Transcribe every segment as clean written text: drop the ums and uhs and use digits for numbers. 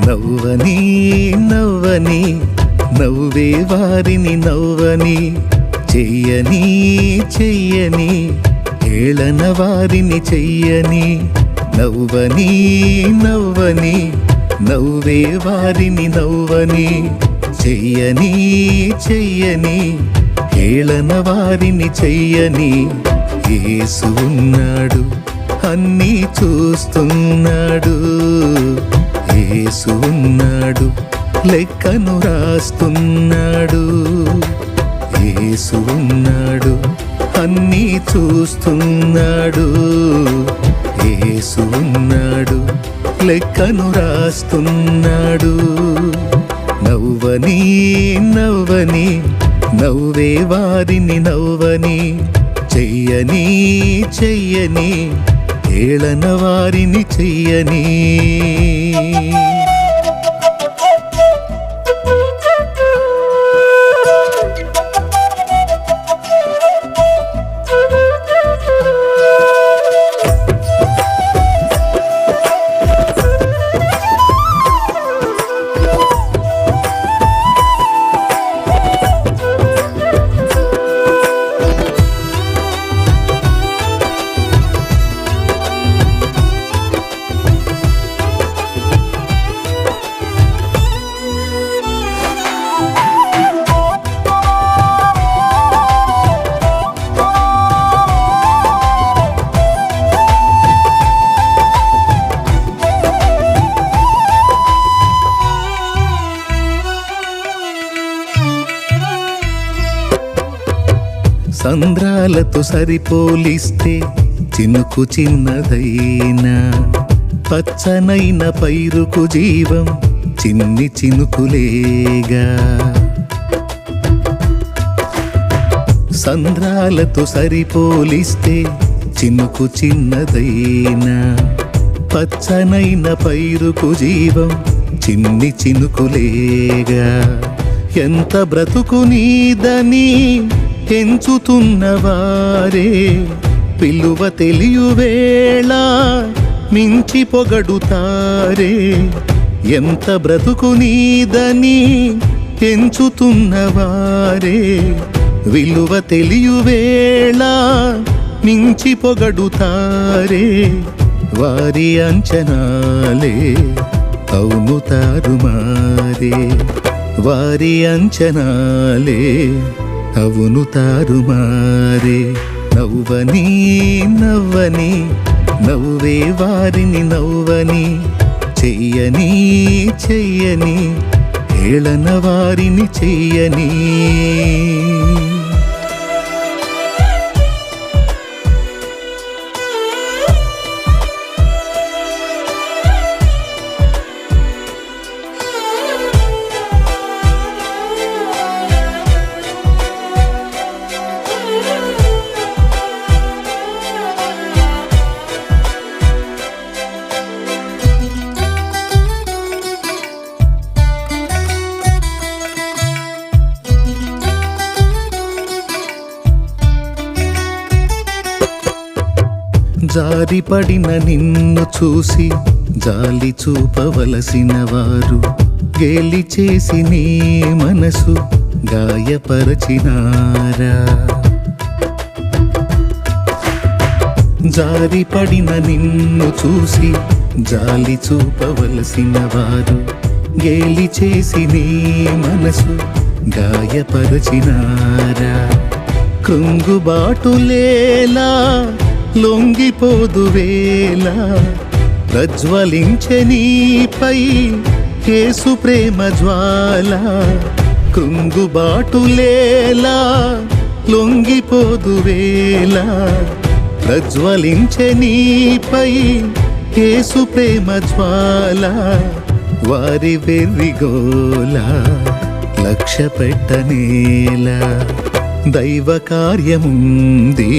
నవ్వని నవ్వని నవ్వే వారిని నవ్వని చెయ్యని చెయ్యని ఏళన వారిని చెయ్యని నవ్వని నవ్వని నవ్వే వారిని నవ్వని చెయ్యని చెయ్యని ఏళన వారిని చెయ్యని యేసు ఉన్నాడు అన్నీ చూస్తున్నాడు యేసు ఉన్నాడు లెక్కను రాస్తున్నాడు యేసు ఉన్నాడు అన్నీ చూస్తున్నాడు యేసు ఉన్నాడు లెక్కను రాస్తున్నాడు నవ్వని నవ్వని నవ్వే వారిని నవ్వని చెయ్యని చెయ్యని ఏళన వారిని చెయ్యని సంద్రాలతో సరిపోలిస్తే చినుకు చిన్నదైనా పచ్చనైన పైరుకు జీవం చిన్ని చినుకులేగా సంద్రాలతో సరిపోలిస్తే చినుకు చిన్నదైనా పచ్చనైన పైరుకు జీవం చిన్ని చినుకులేగా ఎంత బ్రతుకు నీదని ఎంచుతున్నవారే పిలువ తెలియవేళ మించి పొగడుతారే ఎంత బ్రతుకు నీదని ఎంచుతున్నవారే విలువ తెలియవేళ మించి పొగడుతారే వారి అంచనాలే అవును తారుమారే వారి అంచనాలే అవును తారుమారే నవ్వని నవ్వని నవ్వే వారిని నవ్వని చెయ్యని చెయ్యని ఏళన వారిని చెయ్యని జారిపడిన నిన్ను చూసి జాలి చూపవలసిన వారు గేలి చేసి నీ మనసు గాయపరచినారా జారిపడిన నిన్ను చూసి జాలి చూపవలసిన వారు గేలి చేసి నీ మనసు గాయపరచినారా కృంగుబాటులేలా లొంగిపోదువేలా ప్రజ్వలించె నీపై యేసు ప్రేమ జ్వాల కృంగుబాటులేలా లొంగిపోదువేలా ప్రజ్వలించే నీపై యేసు ప్రేమ జ్వాల వారి వెర్రిగోల లక్ష్య పెట్టనేలా దైవ కార్యముంది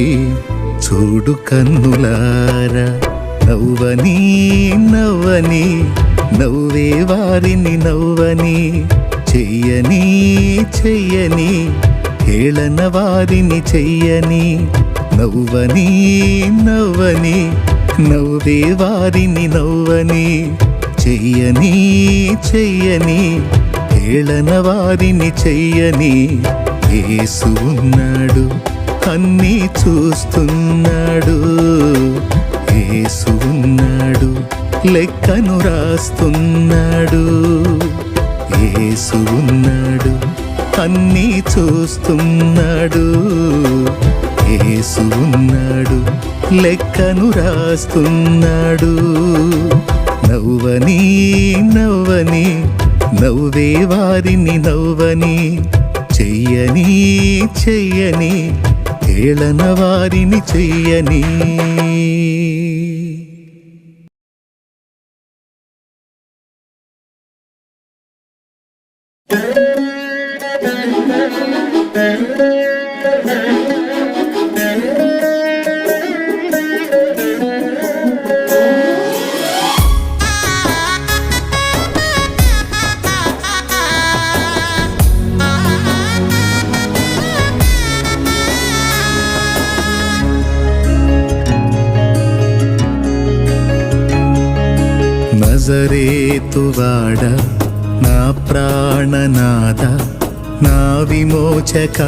చూడు కన్నులారా నవ్వని నవ్వని నవ్వే వారిని నవ్వని చెయ్యని చెయ్యని హేళన వారిని చెయ్యని నవ్వని నవ్వని నవ్వే వారిని నవ్వని చెయ్యని చెయ్యని హేళన వారిని చెయ్యని యేసు ఉన్నాడు అన్నీ చూస్తున్నాడు యేసు ఉన్నాడు లెక్కను రాస్తున్నాడు యేసు ఉన్నాడు అన్నీ చూస్తున్నాడు యేసు ఉన్నాడు లెక్కను రాస్తున్నాడు నవ్వని నవ్వని నవ్వే వారిని నవ్వని చెయ్యని చెయ్యని హేళన వారిని చెయ్యని నజరేతువాడ నా ప్రాణనాథ నా విమోచక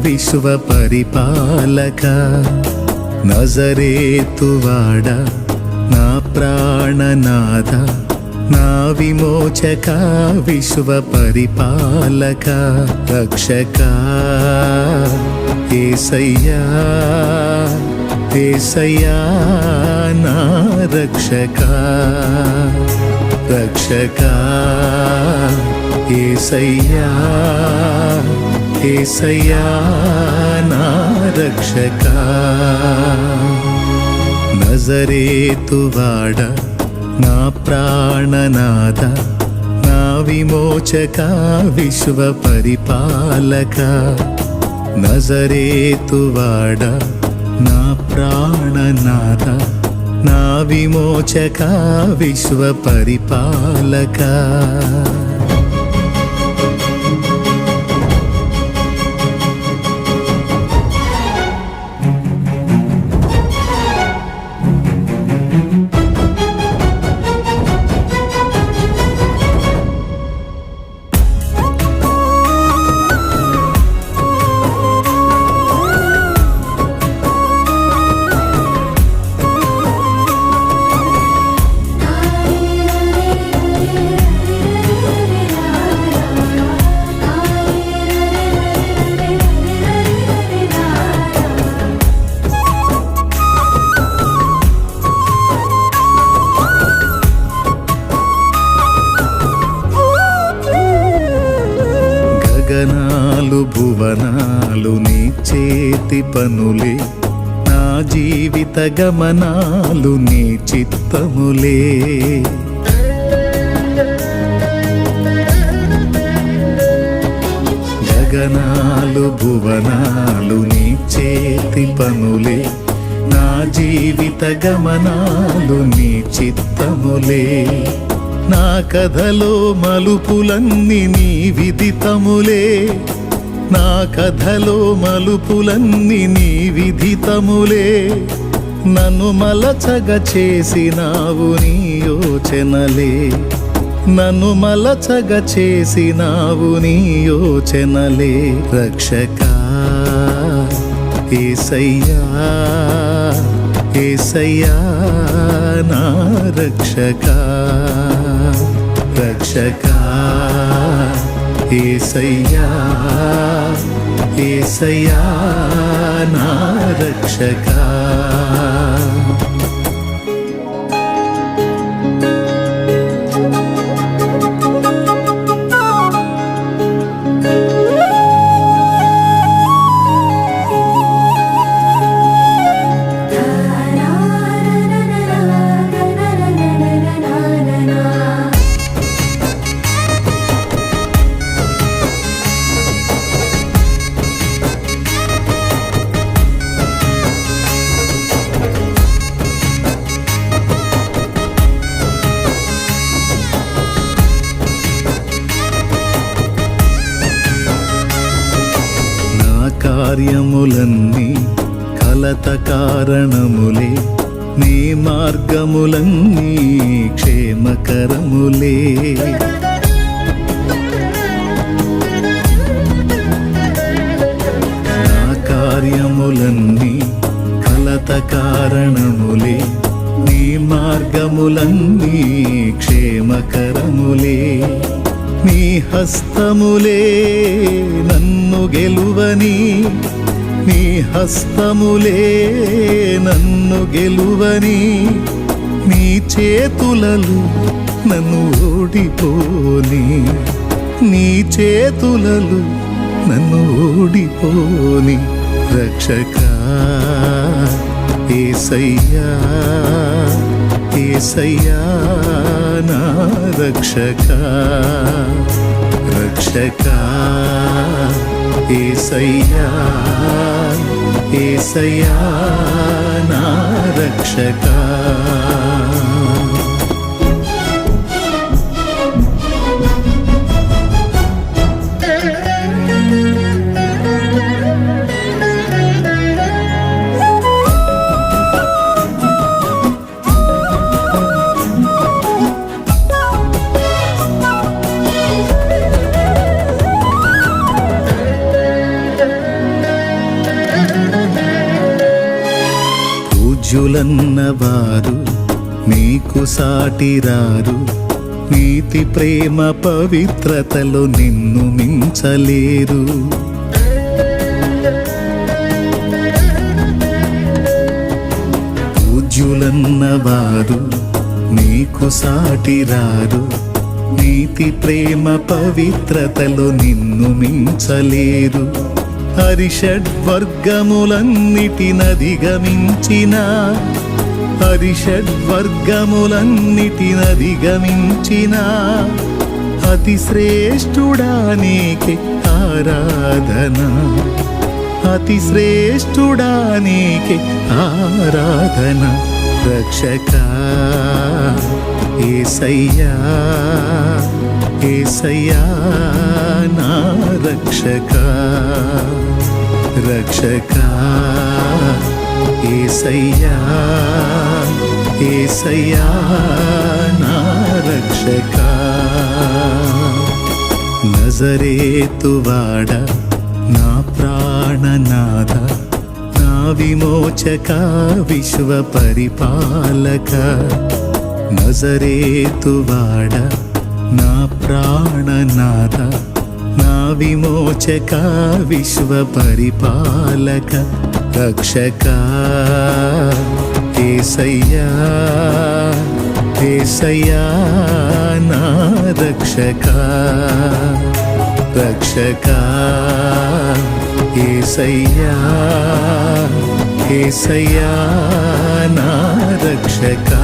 విశ్వ పరిపాలక నజరేతువాడ నా ప్రాణనాథ నా విమోచక విశ్వ పరిపాలక రక్షక యేసయ్యా యేసయ్యా నా రక్షక రక్షక యేసయ్యా యేసయ్యా నా రక్షక నజరేతువాడ నా ప్రాణనాథ నా విమోచక విశ్వ పరిపాలక నజరేతువాడ నా ప్రాణనాథ నా విమోచక విశ్వ పరిపాలక గగనాలు భువనాలు నీ చేతి పనులే నా జీవిత గమనాలు నీ చిత్తములే గగనాలు భువనాలు నీ చేతి పనులే నా జీవిత గమనాలు నీ చిత్తములే నా కథలో మలుపులన్నీ నీ విదితములే నా కథలో మలుపులన్నీ నీ విదితములే నన్ను మలచగ చేసినావు నీ యోచనలే నన్ను మలచగ చేసినావు నీ యోచనలే రక్షక యేసయ్యా యేసయ్యా నా రక్షక రక్షక యేసయ్యా యేసయ్యా నా రక్షక కార్యములన్నీ కలత కారణములే, నీ మార్గములన్నీ క్షేమకరములే. నా కార్యములన్నీ కలత కారణములే, నీ మార్గములన్నీ క్షేమకరములే. నీ హస్తములే నన్ను గెలువని, నీ హస్తములే నన్ను గెలువని, నీ చేతులలో నన్ను ఓడిపోని, నీ చేతులలో నన్ను ఓడిపోని. రక్షకా యేసయ్యా, యేసయ్యా నా రక్షకా, రక్షకా యేసయ్యా, యేసయ్యా నా రక్షకా. పూజ్యులన్నవారు నీకు సాటిరారు, నీతి ప్రేమ పవిత్రతలో నిన్ను మించలేరు. పూజ్యులన్నవారు నీకు సాటిరారు, నీతి ప్రేమ పవిత్రతలో నిన్ను మించలేరు. హరిషడ్వర్గములన్నిటినధిగమించిన, హరిషడ్వర్గములన్నిటినధిగమించిన అతి శ్రేష్ఠుడా నీకే ఆరాధన, అతి శ్రేష్ఠుడా నీకే ఆరాధన. రక్షకా యేసయ్యా, యేసయ్యా నా రక్షకా, రక్షకా యేసయ్యా, యేసయ్యా నా రక్షకా. నజరేతువాడ నా ప్రాణనాథ, నా విమోచక విశ్వ పరిపాలక. నజరేతువాడ నా ప్రాణనాథ, నా విమోచక విశ్వ పరిపాలక. రక్షకా యేసయ్యా, యేసయ్యా నా రక్షకా, రక్షకా యేసయ్యా, యేసయ్యా నా రక్షకా.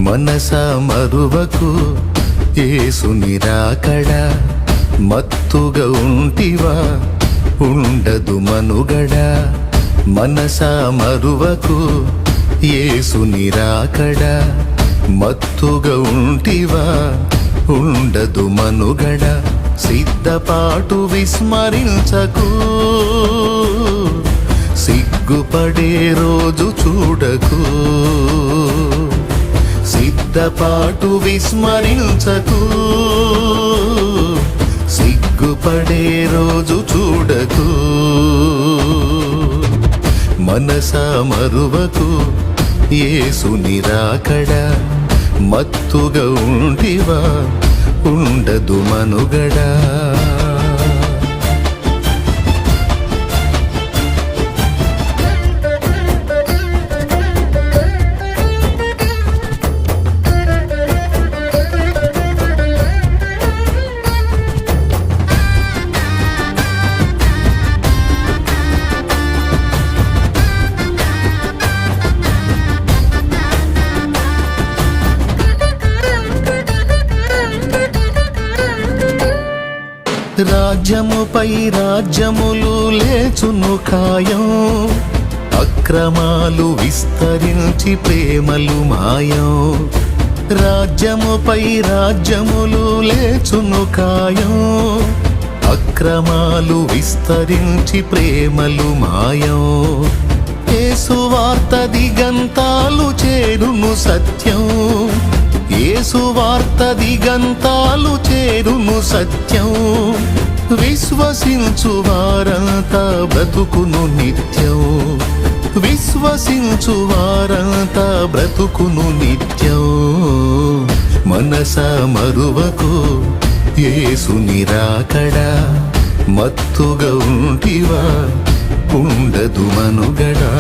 మనసా మరువకు యేసుని రాకడ, మత్తుగా ఉంటివా ఉండదు మనుగడ. మనసా మరువకు యేసుని రాకడ, మత్తుగా ఉంటివా ఉండదు మనుగడ. సిద్ధపాటు విస్మరించకు, సిగ్గుపడే రోజు చూడకు. సిద్ధపాటు విస్మరించకు, సిగ్గు సిగ్గుపడే రోజు చూడకు, మనసా మరువకు యేసుని రాకడ. మత్తుగా ఉంటివా ఉండదు మనుగడా. రాజ్యముపై రాజ్యములు లేచును ఖాయం, అక్రమాలు విస్తరించి ప్రేమలు మాయం. రాజ్యముపై రాజ్యములు లేచును ఖాయం, అక్రమాలు విస్తరించి ప్రేమలు మాయం. యేసు వార్త దిగంతాలు చేరును సత్యం, యేసు వార్త దిగంతాలు చేరును సత్యం. విశ్వసించు వారంతా బ్రతుకును నిత్యం, విశ్వసించు వారంతా బ్రతుకును నిత్యం. మనసా మరువకు యేసుని రాకడ. మత్తుగా ఉంటివా ఉండదు మనుగడా.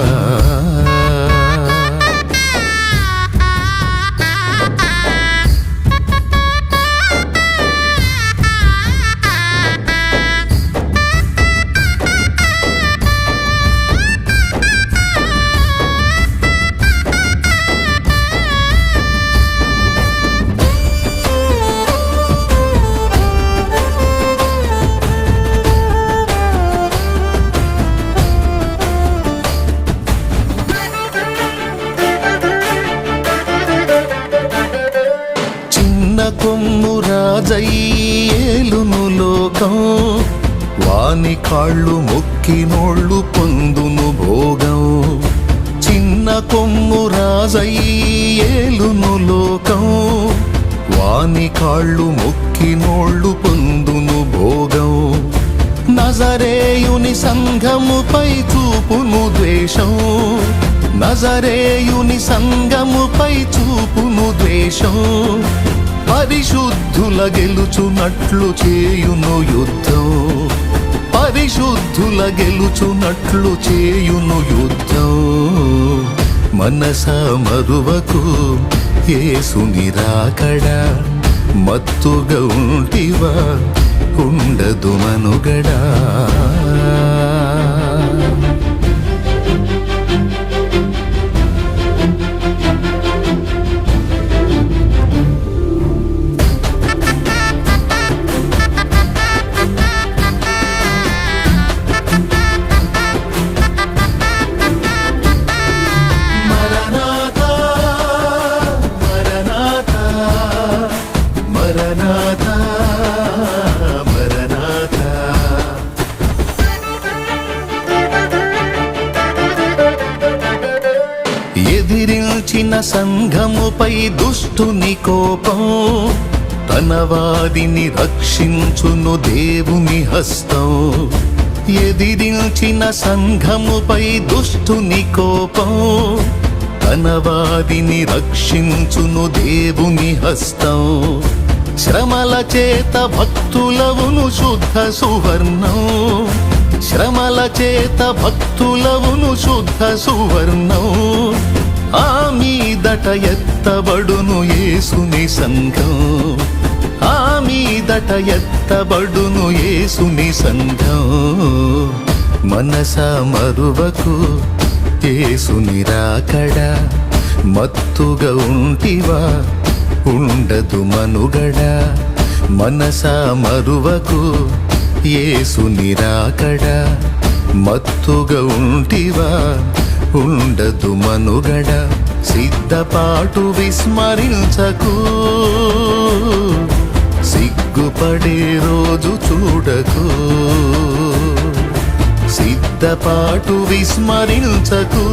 కొమ్ము రాజయ్యేలును లోకం, వాని కాళ్ళు మొక్కినోళ్ళు పొందును భోగం. చిన్న కొమ్ము రాజయ్యేలును లోకం, వాని కాళ్ళు మొక్కినోళ్ళు పొందును భోగం. నజరేయుని సంఘముపై చూపును ద్వేషం, నజరేయుని సంఘముపై చూపును ద్వేషం. పరిశుద్ధుల గెలుచునట్లు చేయును యుద్ధం, పరిశుద్ధుల గెలుచునట్లు చేయును యుద్ధం. మనసా మరువకు యేసుని రాకడ. మత్తుగా ఉంటివా ఉండదు మనుగడా. ఎదిరించిన సంఘముపై దుష్టుని కోపం, తన వారిని రక్షించును దేవుని హస్తం. ఎదిరించిన సంఘముపై దుష్టుని కోపం, తన వారిని రక్షించును దేవుని హస్తం. శ్రమల చేత భక్తులవును శుద్ధ సువర్ణం, శ్రమల చేత భక్తులవును శుద్ధ సువర్ణం. ఆ మీదట ఎత్తబడును యేసుని సంఘం, ఆ మీదట ఎత్తబడును యేసుని సంఘం. మనసా మరువకు యేసుని రాకడ. మత్తుగా ఉంటివా ఉండదు మనుగడా. మనసా మరువకు యేసుని రాకడ. మత్తుగా ఉంటివా ఉండదు మనుగడ. సిద్ధపాటు విస్మరించకు, సిగ్గుపడే రోజు చూడకు. సిద్ధపాటు విస్మరించకు,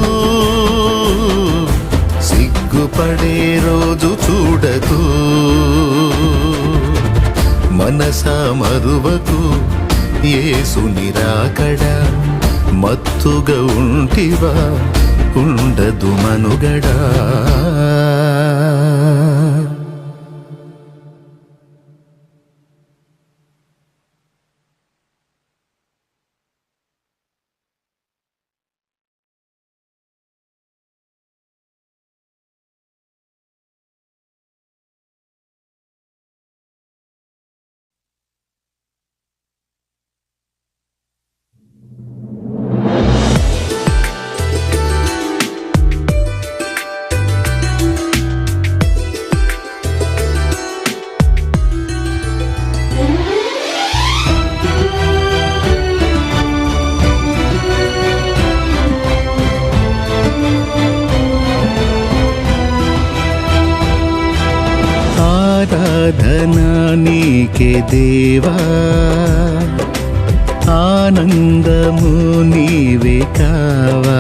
సిగ్గుపడే రోజు చూడకు. మనసా మరువకు యేసుని రాకడా మత్తుగా ఉంటివా ఉండదు మనుగడా. ఆరాధనా నీకే దేవా, ఆనందము నీవే కావా.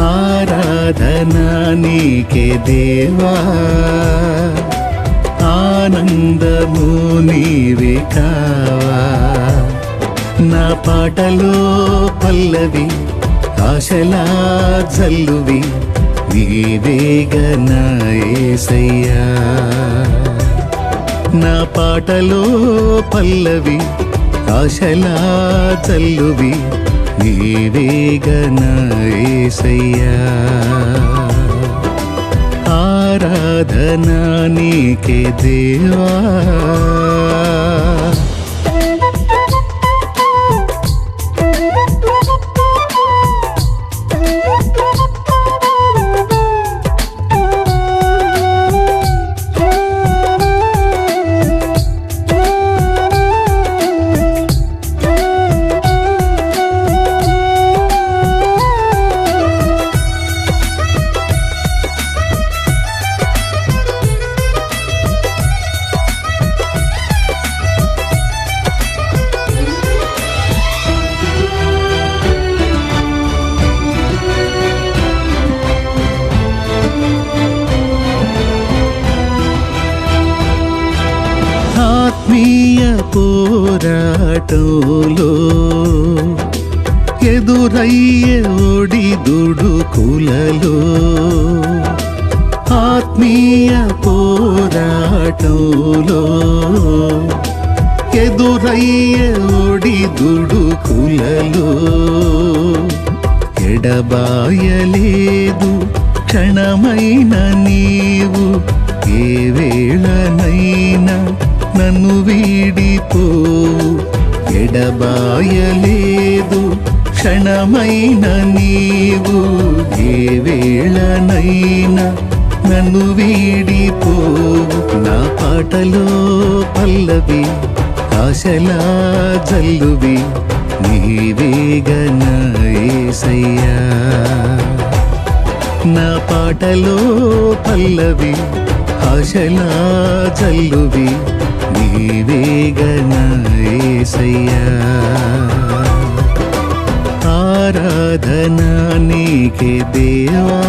ఆరాధనా నీకే దేవా, ఆనందము నీవే కావా. నా పాటలో పల్లవి ఆశలా జల్లువి నీవేగనా యేసయ్యా. నా పాటలో పల్లవి ఆశలా జల్లువి నీవేగనా యేసయ్యా. ఆరాధనా నీకే దేవా. ఆత్మీయ పోరాటంలో ఎదురయ్యే ఒడిదుడుకులలో, ఆత్మీయ పోరాటంలో ఎదురయ్యే ఒడిదుడుకులలో ఎడబాయలేదు క్షణమైన నీవు. ఏ వేళనైనా నన్ను వీడిపోవు. ఎడబాయలేదు క్షణమైన నీవు. ఏ వేళనైనా నన్ను వీడిపోవు. నా పాటలో పల్లవి ఆశలా జల్లువి నీవేగనా యేసయ్యా. నా పాటలో పల్లవి ఆశలా జల్లువి నీవేగనా యేసయ్యా. ఆరాధనా నీకే దేవా.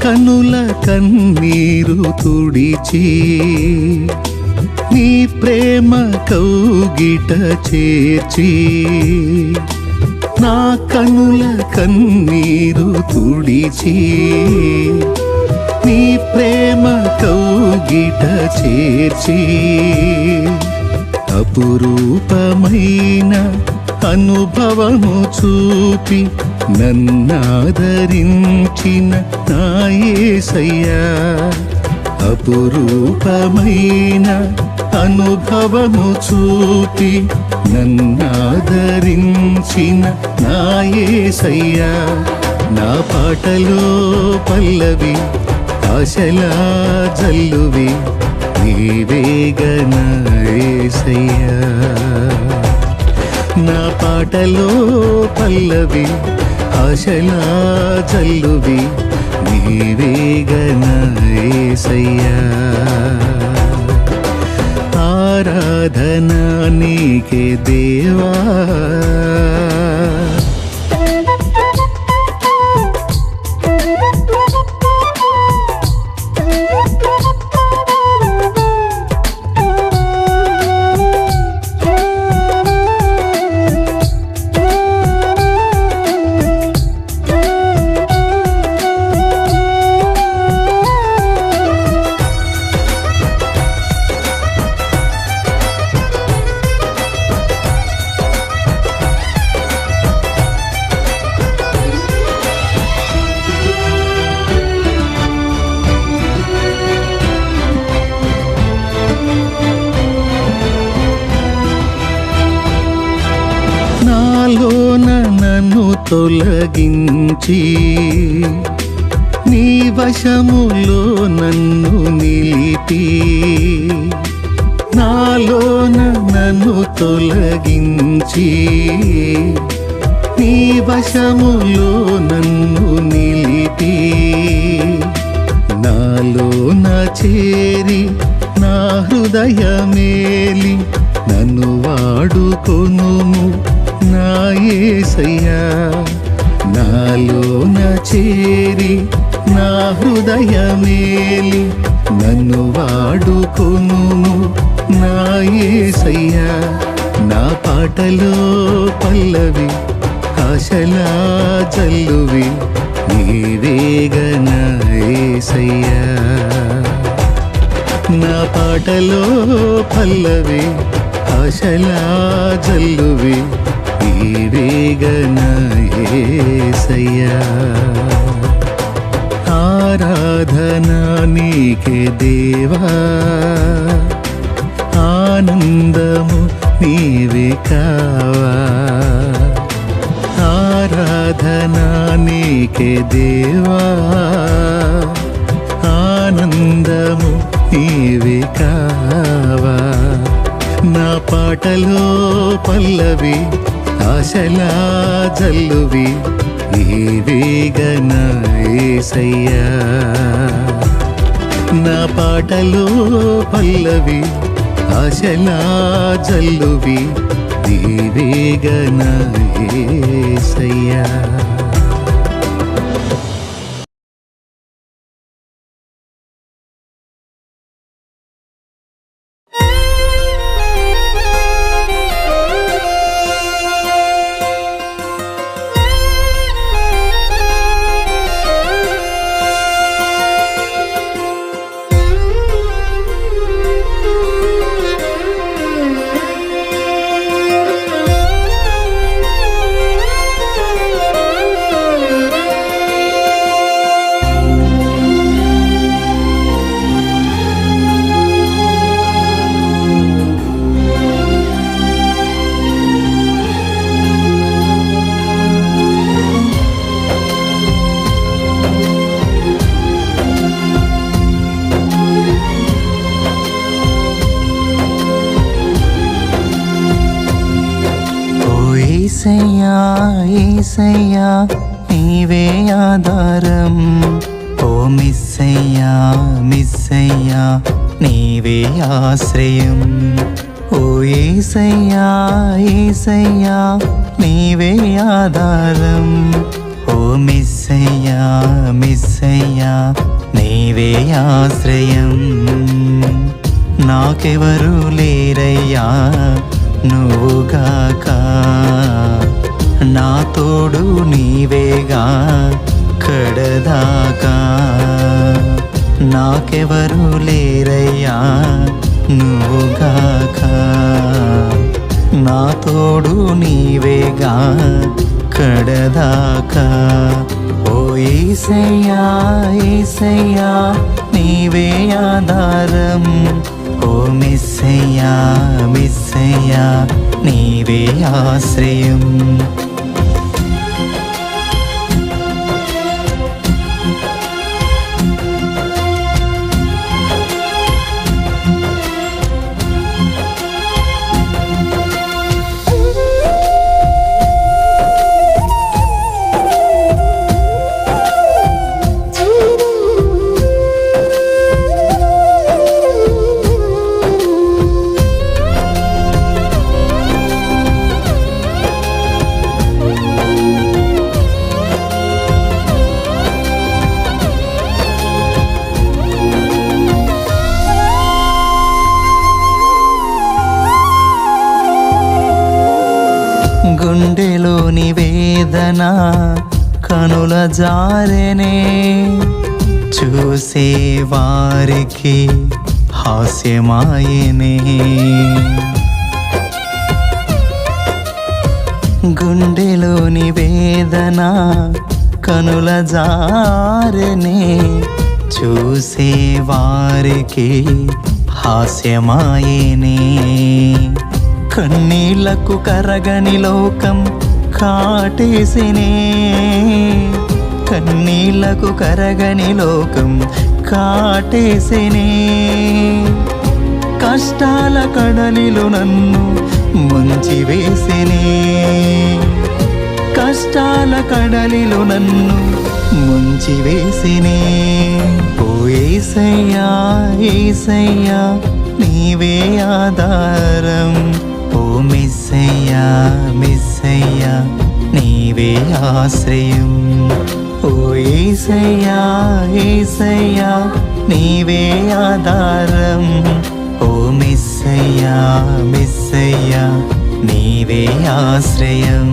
కనుల కన్నీరు తుడిచి నీ ప్రేమ కౌగిట చేర్చి, నా కనుల కన్నీరు తుడిచి నీ ప్రేమ కౌగిట చేర్చి, అపురూపమైన అనుభవము చూపి నన్నాదరించిన నా యేసయ్యా, అపురూపమైన అనుభవము చూపి నన్నాదరించిన నా యేసయ్యా, నా పాటలో పల్లవి ఆశలా జల్లువి నీవేగనా యేసయ్యా, నా పాటలో పల్లవి ఆశలా జల్లువి నీవేగనా యేసయ్యా, ఆరాధన నీకే దేవా. నన్ను తొలగించి నీ వశములో నన్ను నిలిపి, నాలోన నన్ను తొలగించి నీ వశములో నన్ను నిలిపి, నాలోన చేరి నా హృదయమేలి నన్ను వాడుకొనుము నా యేసయ్యా, నాలోన చేరి నా హృదయమేలి నన్ను వాడుకొనుము నా యేసయ్యా, నా పాటలో పల్లవి ఆశలా జల్లువి నీవేగనా యేసయ్యా, నా పాటలో పల్లవి ఆశలా జల్లువి నీవేగనా యేసయ్యా, ఆరాధన నీకే దేవా, ఆనందము నీవే కావా, ఆరాధన నీకే దేవా, ఆనందము నీవే కావా, నా పాటలో పల్లవి ఆశలా జల్లువి నీవేగనా యేసయ్యా, నా పాటలో పల్లవి ఆశలా జల్లువి నీవేగనా యేసయ్యా. యేసయ్యా యేసయ్యా నీవే ఆధారం, ఓ మిస్సయ్యా మిస్సయ్యా నీవే ఆశ్రయం, ఓ యేసయ్యా యేసయ్యా నీవే ఆధారం, ఓ మిస్సయ్యా మిస్సయ్యా నీవే ఆశ్రయం, నాకెవరు లేరయ్యా నువ్వుగాక, నా తోడు నీవేగా కడదాకా, నాకెవరు లేరయ్యా నువ్వుగాక నా తోడు నీవేగా కడదాకా ఓ యేసయ్యా యేసయ్యా నీవే ఆధారం ఓ మెస్సయ్యా మెస్సయ్యా నీవే ఆశ్రయం గుండెలోని వేదన కనుల జారెనే చూసే వారికి హాస్యమాయనే గుండెలోని వేదన కనుల జారెనే చూసే వారికి హాస్యమాయనే కన్నీళ్లకు కరగని లోకం కాటేసినే కన్నీళ్లకు కరగని లోకం కాటేసినే కష్టాల కడలిలో నన్ను ముంచివేసినే కష్టాల కడలిలో నన్ను ముంచివేసినే ఓ యేసయ్యా యేసయ్యా నీవే ఆధారం ఓ మెస్సయ్యా మెస్సయ్యా నీవే ఆశ్రయం ఓ యేసయ్యా యేసయ్యా నీవే ఆధారం ఓ మెస్సయ్యా మెస్సయ్యా నీవే ఆశ్రయం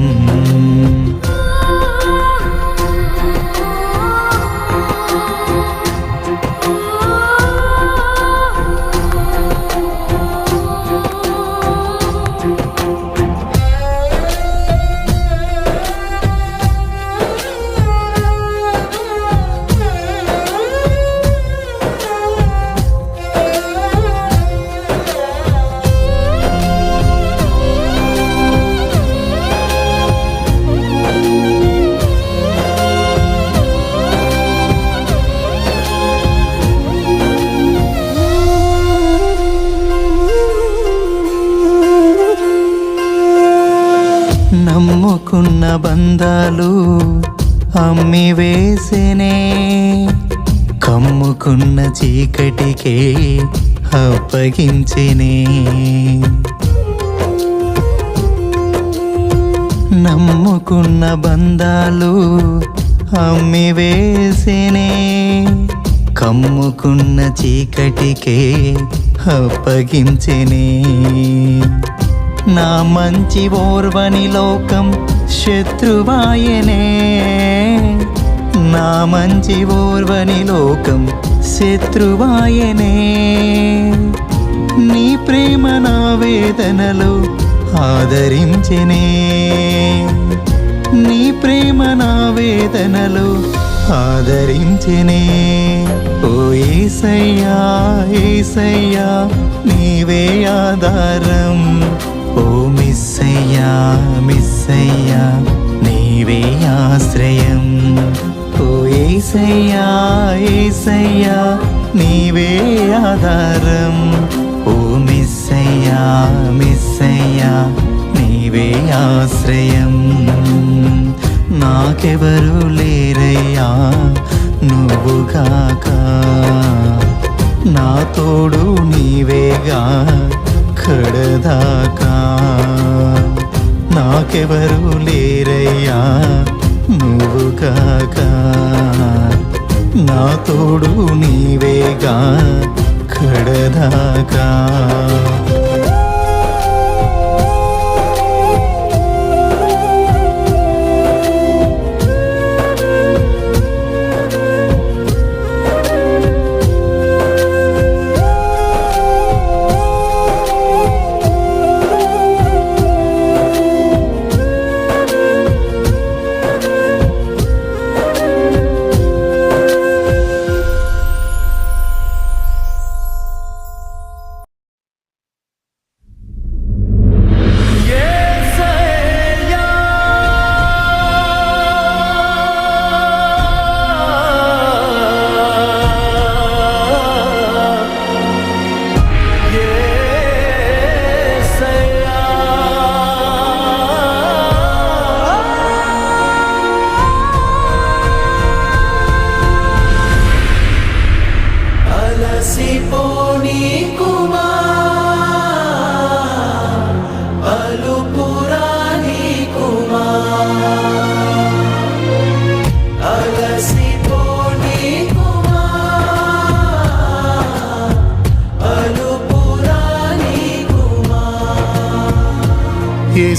నమ్ముకున్న బంధాలు అమ్మి వేసినే కమ్ముకున్న చీకటికే అప్పగించినే నమ్ముకున్న బంధాలు అమ్మి వేసినే కమ్ముకున్న చీకటికే అప్పగించినే నా మంచి ఓర్వని లోకం శత్రువాయనే నా మంచి ఓర్వని లోకం శత్రువాయనే నీ ప్రేమ నా వేదనలో ఆదరించెనే నీ ప్రేమ నా వేదనలో ఆదరించెనే ఓ యేసయ్యా యేసయ్యా నీవే ఆధారం ఓ మెస్సయ్యా మెస్సయ్యా నీవే ఆశ్రయం ఓ యేసయ్యా యేసయ్యా నీవే ఆధారం ఓ మెస్సయ్యా మెస్సయ్యా నీవే ఆశ్రయం నాకెవరు లేరయ్యా నువ్వుగాక నా తోడు నీవేగా కడదాకా నాకెవరు లేరయ్యా నువ్వుగాక నా తోడు నీవేగా కడదాకా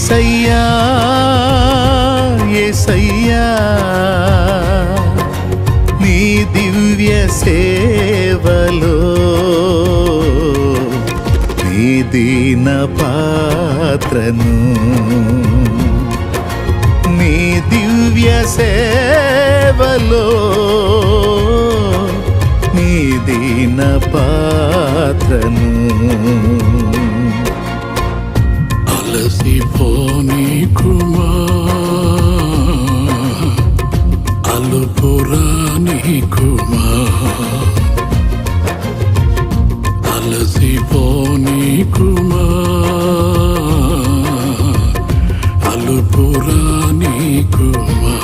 యేసయ్యా యేసయ్యా నీ దివ్య సేవలో నీ దీన పాత్రను నీ దివ్య సేవలో నీ దీన పాత్రను అలసిపోనీకుమా అలుపురానీకుమా అలసిపోనీకుమా అలుపురానీకుమా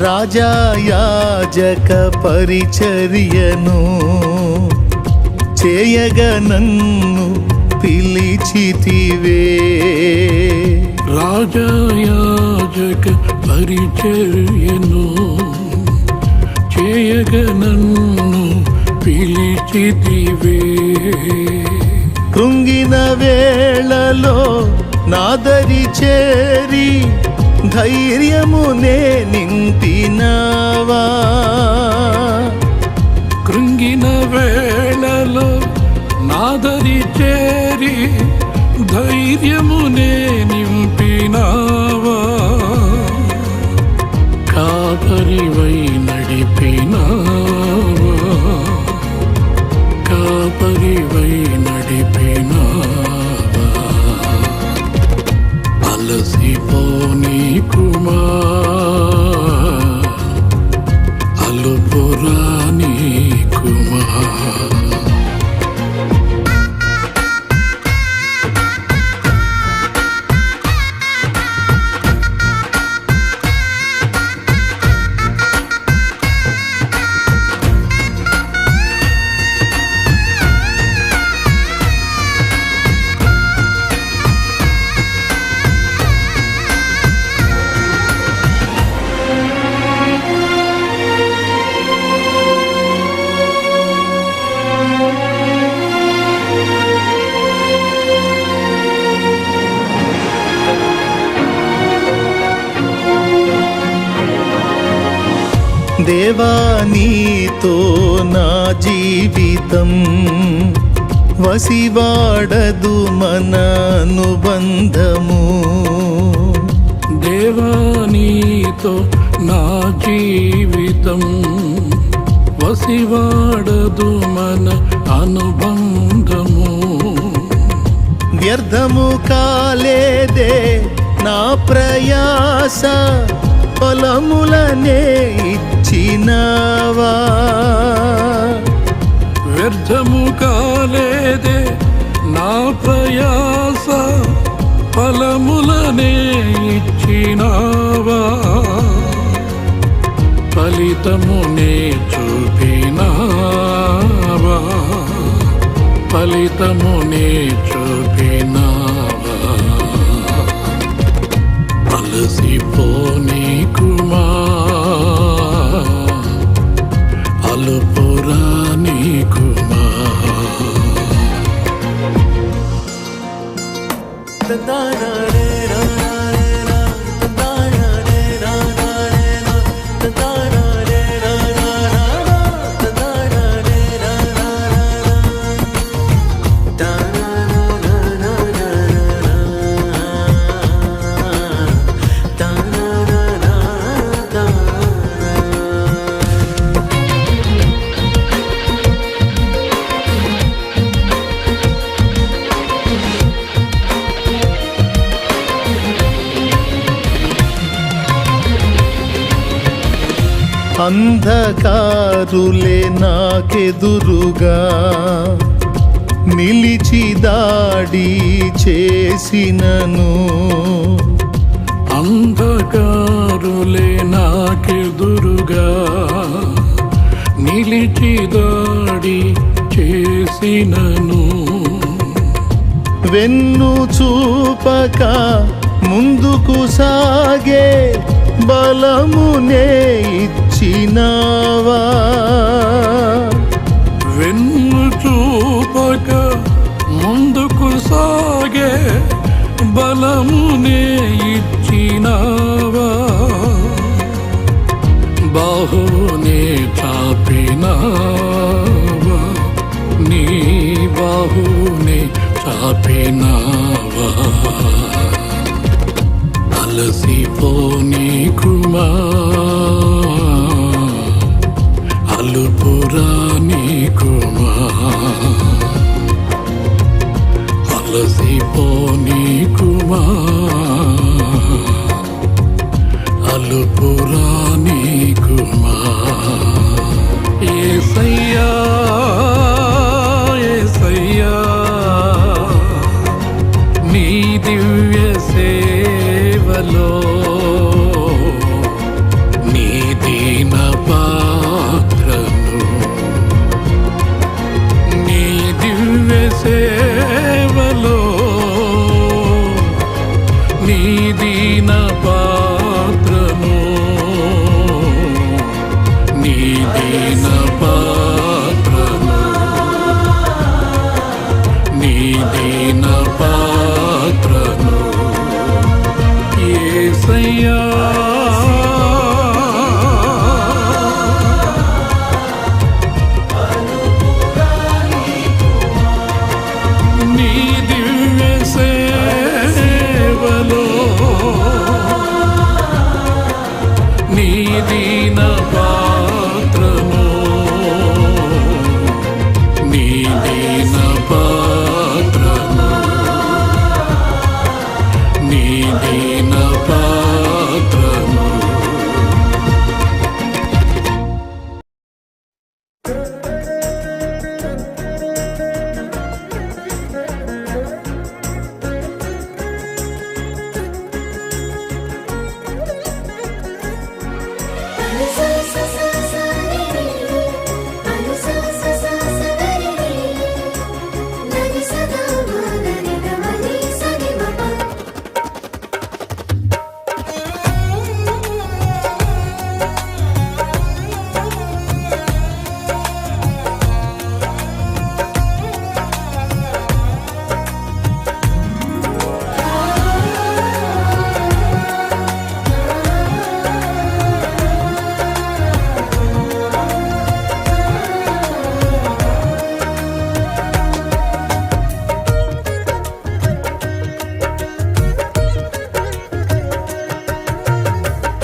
రాజా యాజక పరిచర్యను చేయగ నన్ను పిలిచితివే రాజయాజక పరిచర్యను చేయగ నన్ను పిలిచితివే కృంగిన వేళలో నాదరి చేరి ధైర్యమునే నింపినావా కృంగిన వేళలో నాదరి చేరి ధైర్యమునే నింపినావా కాపరివై నడిపినావా కాపరివై నడిపినావా అలసిపోనీకుమా అలుపురానీకుమా దేవా నీతో నా జీవితం వసివాడదు మన అనుబంధము దేవా నీతో నా జీవితం వసివాడదు మన అనుబంధము వ్యర్థము కాలేదే నా ప్రయాస ఫలములనే ఇచ్చినావా వ్యర్థము కాలేదే నా ప్రయాస ఫలములనే ఇచ్చినావా ఫలితమునే చూపినావా ఫలితమునే చూపినావా అలసిపోనీకుమా అలుపురానీకుమా అంధకారులే నాకెదురుగా నిలిచి దాడి చేసినను, అంధకారులే నాకెదురుగా నిలిచి దాడి చేసినను, వెన్ను చూపక ముందుకు సాగే బలమునే ఇచ్చినావా, వెన్ను చూపక ముందుకు సాగే బలమునే ఇచ్చినావా, బాహునే చాపినావా, నీ బాహునే చాపినావా, అలసిపోనీకుమా అలుపురానీకుమా, అలసిపోనీకుమా అలుపురానీకుమా. యేసయ్యా యేసయ్యా నీ దివ్య సేవలో నీ దీన పాత్రను, నీ దివ్య సేవలో నీ దీన పాత్రను, నీ దీన పాత్రను, నీ దీన పాత్రను యేసయ్యా. నీ దివ్య సేవలో నీ దీన పాత్రను, నీ దీన పాత్రను, నీ దీన పాత్రను.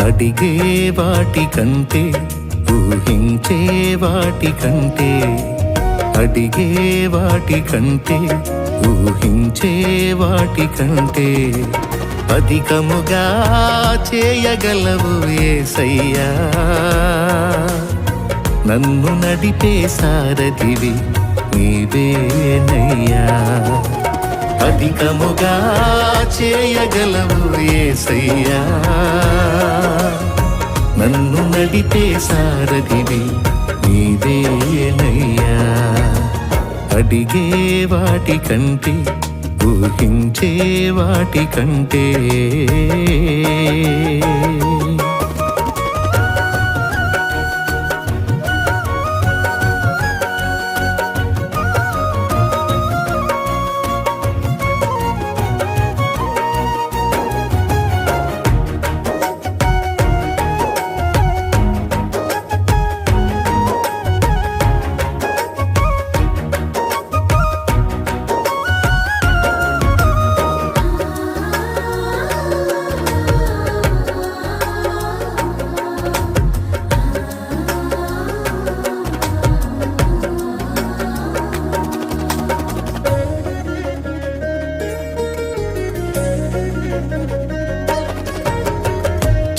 అడిగే వాటి కంటే ఊహించే వాటి కంటే, అడిగే వాటి కంటే ఊహించే వాటి కంటే అధికముగా చేయగలవు యేసయ్యా. నన్ను నడిపే సారథివి నీవేనయ్యా, అధికముగా చేయగలవు యేసయ్యా. నన్ను నడిపే సారథివి నీవేనయ్యా. అడిగే వాటి కంటే ఊహించే వాటి కంటే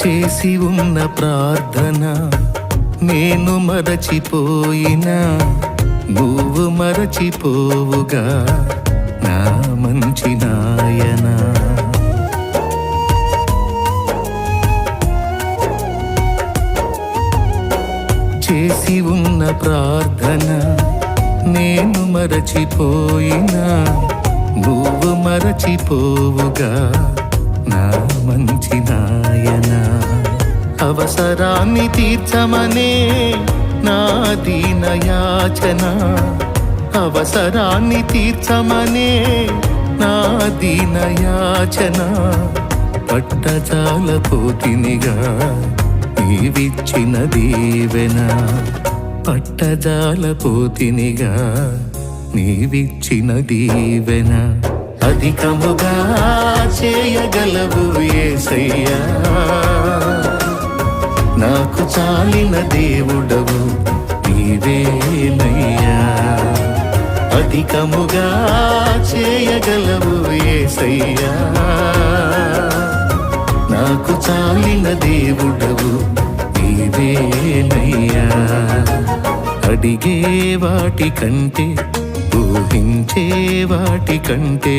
చేసి ఉన్న ప్రార్థన నేను మరచిపోయినా నువ్వు మరచిపోవుగా నా మంచి నాయనా. చేసి ఉన్న ప్రార్థన నేను మరచిపోయినా నువ్వు మరచిపోవుగా నా మంచి నాయనా. అవసరాన్ని తీర్చమనే నా దీన యాచన, అవసరాన్ని తీర్చమనే నా దీన యాచన. పట్టజాలపోతినిగా నీవిచ్చిన దీవెన, పట్టజాలపోతినిగా నీవిచ్చిన దీవెన. అధికముగా చేయగలవు యేసయ్యా, నాకు చాలిన దేవుడవు నీవేనయ్యా. అధికముగా చేయగలవు యేసయ్యా, నాకు చాలిన దేవుడవు నీవేనయ్యా. అడిగే వాటి కంటే ఊహించే వాటి కంటే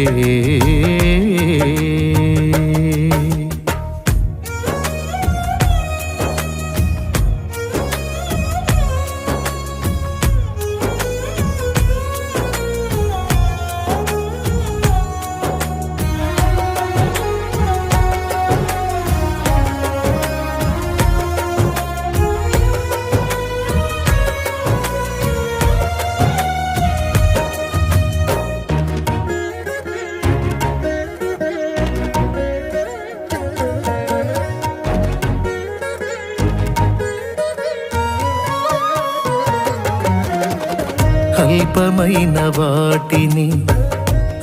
అల్పమైన వాటిని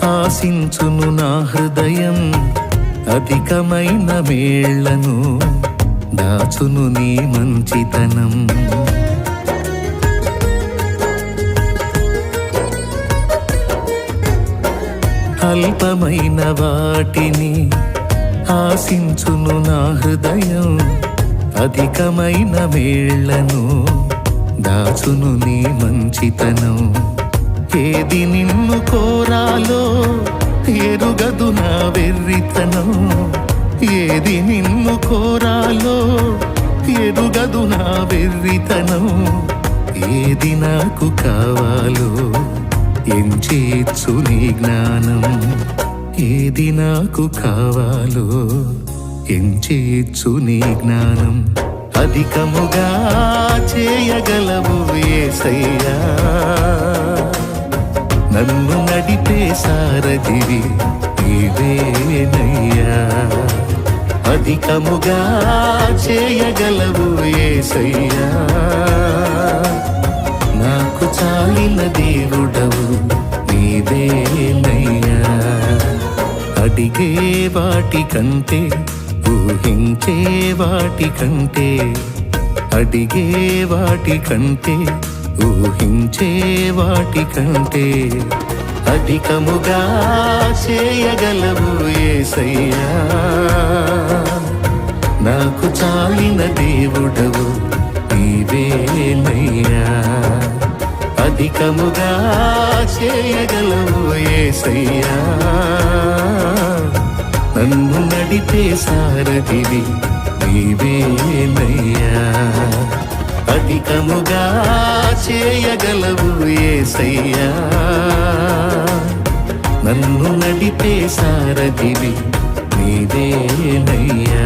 ఆశించును నా హృదయం, అధికమైన మేళ్లను దాచును నీ మంచితనం. అల్పమైన వాటిని ఆశించును నా హృదయం, అధికమైన మేళ్లను దాచును నీ మంచితనం. ఏది నిన్ను కోరాలో ఎరుగదు నా వెర్రితనం, ఏది నిన్ను కోరాలో ఎరుగదు నా వెర్రితనం. ఏది నాకు కావాలో ఎంచేచ్చు నీ జ్ఞానం, ఏది నాకు కావాలో ఎంచేచ్చు నీ జ్ఞానం. అధికముగా చేయగలవు యేసయ్యా, నన్ను నడిపే సారథివి నీవేనయ్యా. అధికముగా చేయగలవు యేసయ్యా, నాకు చాలిన దేవుడవు నీవేనయ్యా. అడిగే వాటి కంటే ఊహించే వాటి కంటే, అడిగే వాటి కంటే ఊహించే వాటి కంటే అధికముగా చేయగలవు యేసయ్యా, నాకు చాలిన దేవుడవు నీవేనయ్యా. అధికముగా చేయగలవు యేసయ్యా, నన్ను నడిపే సారథివి నీవేనయ్యా. అధికముగా చేయగలవు యేసయ్యా, నన్ను నడిపే సారథివి నీవేనయ్యా.